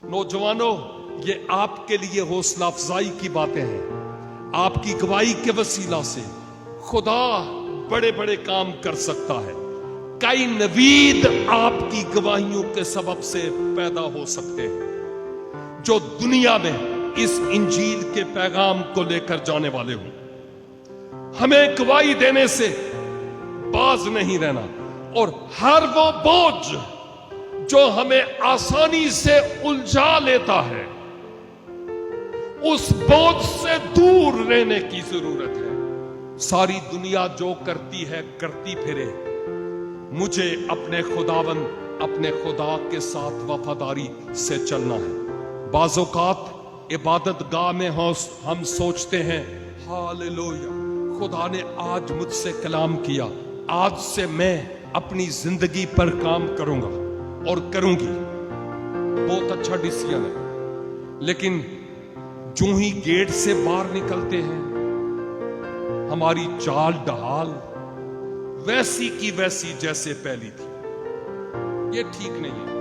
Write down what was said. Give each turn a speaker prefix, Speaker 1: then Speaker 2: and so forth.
Speaker 1: नौजवानों, ये आपके लिए हौसला अफजाई की बातें हैं। आपकी गवाही के वसीला से खुदा बड़े बड़े काम कर सकता है। कई नवीद आपकी गवाहियों के सबब से पैदा हो सकते हैं, जो दुनिया में इस इंजील के पैगाम को लेकर जाने वाले हों। हमें गवाही देने से बाज नहीं रहना, और हर वो बोझ जो हमें आसानी से उलझा लेता है, उस बोझ से दूर रहने की जरूरत है। सारी दुनिया जो करती है करती फिरे, मुझे अपने खुदावन, अपने खुदा के साथ वफादारी से चलना है। बाज़ौकात इबादत गाह में हम सोचते हैं, हालेलुया, खुदा ने आज मुझसे कलाम किया, आज से मैं अपनी जिंदगी पर काम करूंगा और करूंगी। बहुत अच्छा डिसीजन है, लेकिन जो ही गेट से बाहर निकलते हैं, हमारी चाल ढाल वैसी की वैसी जैसे पहली थी। ये ठीक नहीं है।